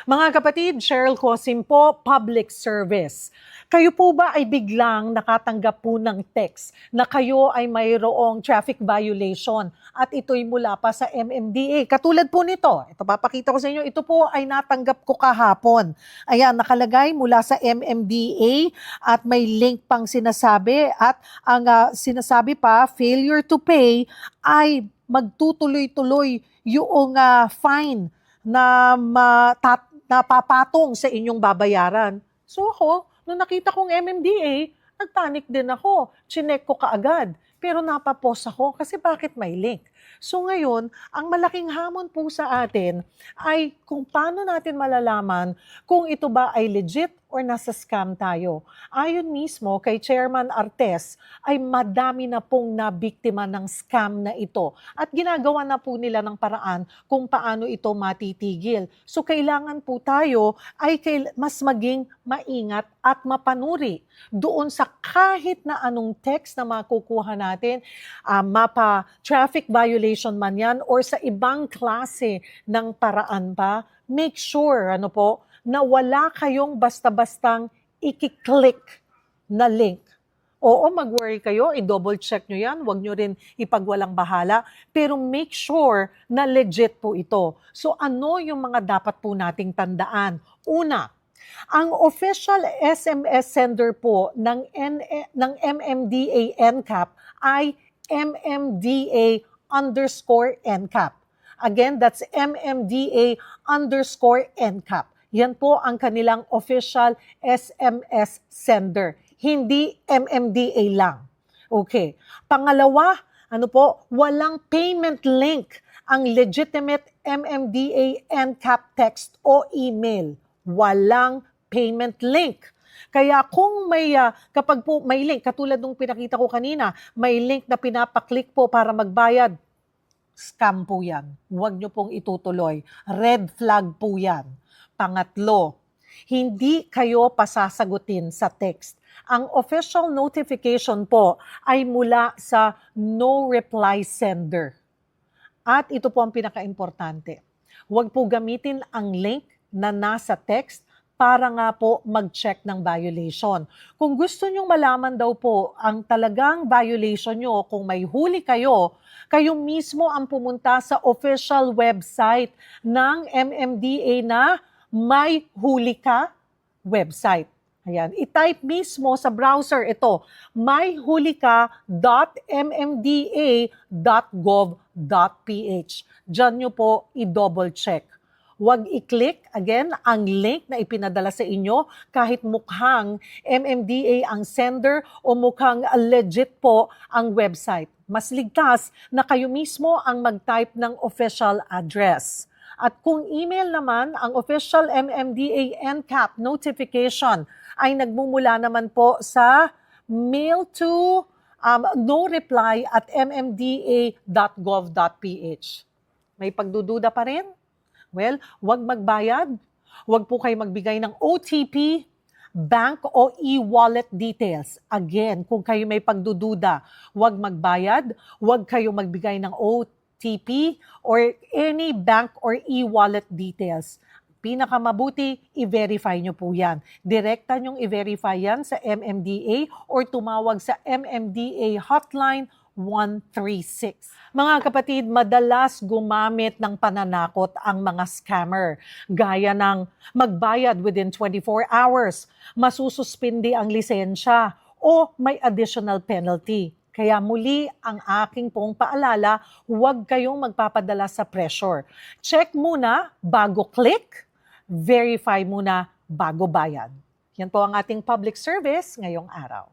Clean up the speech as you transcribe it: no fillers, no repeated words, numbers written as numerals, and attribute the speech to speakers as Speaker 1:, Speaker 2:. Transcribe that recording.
Speaker 1: Mga kapatid, Cheryl Cosim po, Public Service. Kayo po ba ay biglang nakatanggap po ng text na kayo ay mayroong traffic violation at ito'y mula pa sa MMDA? Katulad po nito, ito papakita ko sa inyo, ito po ay natanggap ko kahapon. Ayan, nakalagay mula sa MMDA at may link pang sinasabi at ang sinasabi pa, failure to pay ay magtutuloy-tuloy yung fine na napapatong sa inyong babayaran. So ako, nung nakita kong MMDA, nagpanic din ako. Chinek ko kaagad. Pero napapos ako kasi bakit may link? So ngayon, ang malaking hamon po sa atin ay kung paano natin malalaman kung ito ba ay legit or nasa scam tayo. Ayon mismo kay Chairman Artes ay madami na pong nabiktima ng scam na ito at ginagawa na po nila ng paraan kung paano ito matitigil. So kailangan po tayo ay mas maging maingat at mapanuri doon sa kahit na anong text na makukuha natin, mapa traffic violation man yan or sa ibang klase ng paraan pa, make sure na wala kayong basta-bastang i-click na link. Oo, mag-worry kayo, i-double check nyo yan, huwag nyo rin ipagwalang bahala, pero make sure na legit po ito. So ano yung mga dapat po nating tandaan? Una, ang official SMS sender po ng MMDA NCAP ay MMDA_NCAP. Again, that's MMDA_NCAP. Yan po ang kanilang official SMS sender. Hindi MMDA lang. Okay. Pangalawa, walang payment link ang legitimate MMDA NCAP text o email. Walang payment link. Kaya kung kapag po may link, katulad nung pinakita ko kanina, may link na pinapaklik po para magbayad, scam po yan. Huwag nyo pong itutuloy. Red flag po yan. Pangatlo, hindi kayo pasasagutin sa text. Ang official notification po ay mula sa no reply sender. At ito po ang pinaka-importante. Huwag po gamitin ang link na nasa text para nga po mag-check ng violation. Kung gusto nyong malaman daw po ang talagang violation nyo, kung may huli kayo, kayo mismo ang pumunta sa official website ng MMDA na May Huli Ka website. Ayan, i-type mismo sa browser ito, mayhulika.mmda.gov.ph. Diyan nyo po i-double check. Huwag i-click, again, ang link na ipinadala sa inyo kahit mukhang MMDA ang sender o mukhang legit po ang website. Mas ligtas na kayo mismo ang mag-type ng official address. At kung email naman, ang official MMDA NCAP notification ay nagmumula naman po sa mail to noreply@mmda.gov.ph. May pagdududa pa rin? Well, huwag magbayad, huwag po kayo magbigay ng OTP, bank o e-wallet details. Again, kung kayo may pagdududa, huwag magbayad, huwag kayo magbigay ng OTP or any bank or e-wallet details. Pinakamabuti, i-verify nyo po yan. Direkta nyong i-verify yan sa MMDA or tumawag sa MMDA hotline 136. Mga kapatid, madalas gumamit ng pananakot ang mga scammer. Gaya ng magbayad within 24 hours, masususpindi ang lisensya, o may additional penalty. Kaya muli ang aking pong paalala, huwag kayong magpapadala sa pressure. Check muna bago click, verify muna bago bayad. Yan po ang ating public service ngayong araw.